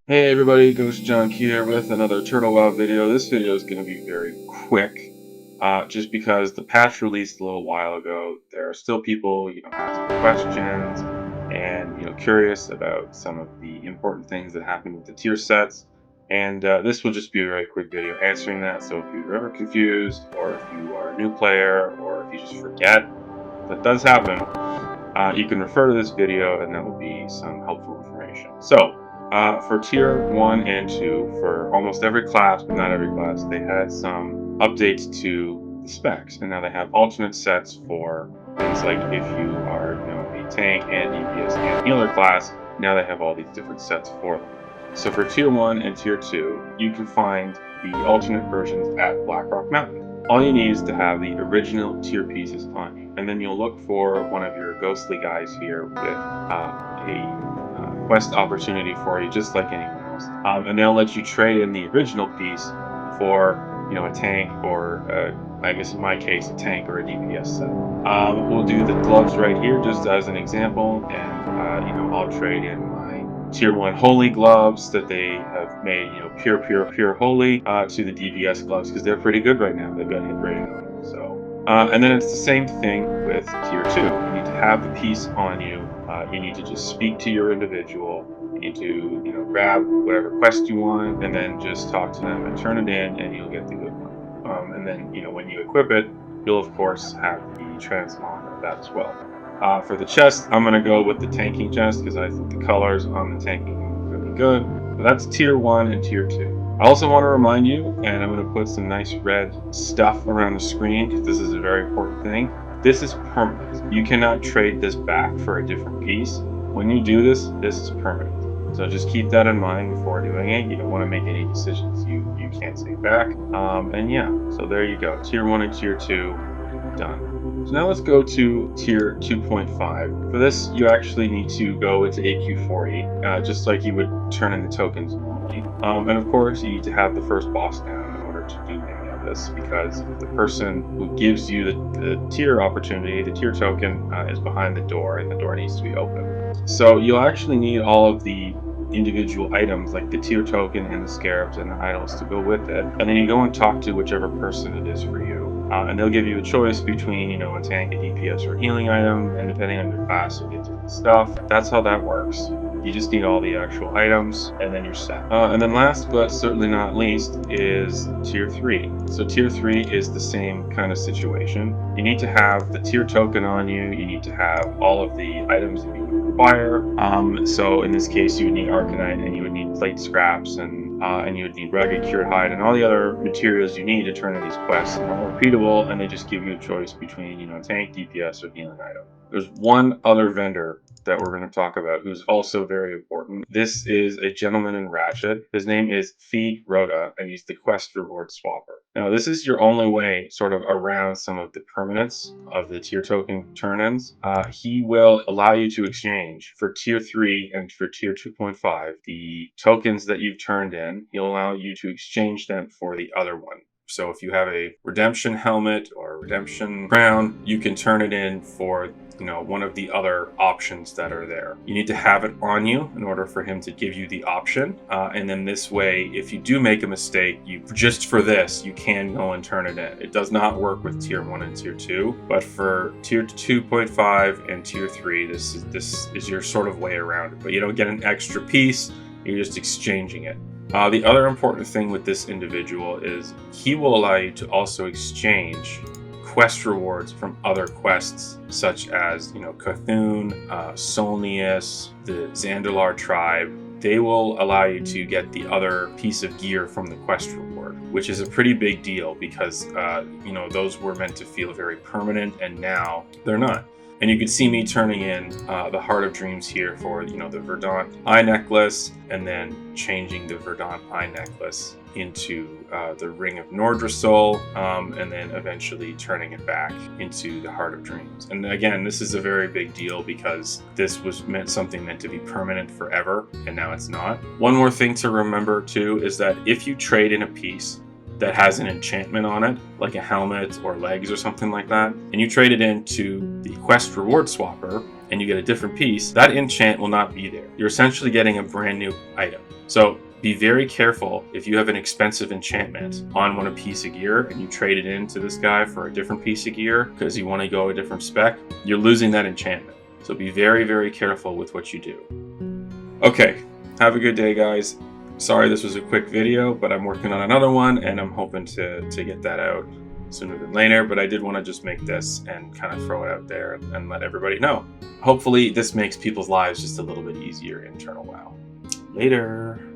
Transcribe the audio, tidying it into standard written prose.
Hey everybody, GhostJunk here with another Turtle Wow video. This video is going to be very quick, just because the patch released a little while ago. There are still people, asking questions and, curious about some of the important things that happen with the tier sets. And this will just be a very quick video answering that. So if you're ever confused, or if you are a new player, or if you just forget, that does happen. You can refer to this video and that will be some helpful information. So, for tier 1 and 2, for almost every class, but not every class, they had some updates to the specs. And now they have alternate sets for things like if you are, a tank and DPS and healer class, now they have all these different sets for them. So for tier 1 and tier 2, you can find the alternate versions at Blackrock Mountain. All you need is to have the original tier pieces on you, and then you'll look for one of your ghostly guys here with a quest opportunity for you, just like anyone else. And they'll let you trade in the original piece for, a tank or, I guess in my case, a tank or a DPS set. We'll do the gloves right here, just as an example, and I'll trade in my tier 1 holy gloves that they have made, pure holy, to the DVS gloves because they're pretty good right now. They've got hit rating on them. So, and then it's the same thing with tier 2. You need to have the piece on you. You need to just speak to your individual. You need to, grab whatever quest you want and then just talk to them and turn it in, and you'll get the good one. And then, when you equip it, you'll of course have the transmog of that as well. For the chest, I'm going to go with the tanking chest because I think the colors on the tanking are really good. So that's tier 1 and tier 2. I also want to remind you, and I'm going to put some nice red stuff around the screen because this is a very important thing. This is permanent. You cannot trade this back for a different piece. When you do this, this is permanent. So just keep that in mind before doing it. You don't want to make any decisions you can't take back. And yeah, so there you go. Tier 1 and tier 2 done. So now let's go to tier 2.5. For this, you actually need to go into AQ40, just like you would turn in the tokens normally. And of course, you need to have the first boss down in order to do any of this, because the person who gives you the tier opportunity, the tier token, is behind the door, and the door needs to be open. So you'll actually need all of the individual items like the tier token and the scarabs and the idols to go with it, and then you go and talk to whichever person it is for you. And they'll give you a choice between, a tank, a DPS, or a healing item, and depending on your class, you'll get different stuff. That's how that works. You just need all the actual items, and then you're set. And then last, but certainly not least, is Tier 3. So Tier 3 is the same kind of situation. You need to have the tier token on you, you need to have all of the items that you require. So in this case, you would need Arcanite, and you would need plate scraps, and you would need rugged cured hide, and all the other materials you need to turn in these quests. And they're repeatable, and they just give you a choice between, tank, DPS, or healing item. There's one other vendor that we're going to talk about who's also very important. This is a gentleman in Ratchet. His name is Fee Rhoda, and he's the quest reward swapper. Now, this is your only way sort of around some of the permanence of the tier token turn-ins. He will allow you to exchange for tier 3 and for tier 2.5 the tokens that you've turned in. He'll allow you to exchange them for the other one. So if you have a redemption helmet or a redemption crown, you can turn it in for one of the other options that are there. You need to have it on you in order for him to give you the option. And then this way, if you do make a mistake, just for this, you can go and turn it in. It does not work with tier 1 and tier 2, but for tier 2.5 and tier 3, this is your sort of way around it. But you don't get an extra piece, you're just exchanging it. The other important thing with this individual is he will allow you to also exchange quest rewards from other quests, such as Cthulhu, Solnius, the Zandalar tribe. They will allow you to get the other piece of gear from the quest reward, which is a pretty big deal because those were meant to feel very permanent, and now they're not. And you can see me turning in the Heart of Dreams here for the Verdant eye necklace, and then changing the Verdant eye necklace into the Ring of Nordrasol, and then eventually turning it back into the Heart of Dreams. And again, this is a very big deal because this was something meant to be permanent forever, and now it's not. One more thing to remember too is that if you trade in a piece that has an enchantment on it, like a helmet or legs or something like that, and you trade it into the quest reward swapper, and you get a different piece, that enchant will not be there. You're essentially getting a brand new item. So be very careful if you have an expensive enchantment on one piece of gear and you trade it into this guy for a different piece of gear because you want to go a different spec, you're losing that enchantment. So be very, very careful with what you do. Okay, have a good day, guys. Sorry this was a quick video, but I'm working on another one and I'm hoping to get that out sooner than later. But I did want to just make this and kind of throw it out there and let everybody know. Hopefully this makes people's lives just a little bit easier in Eternal WoW. Later.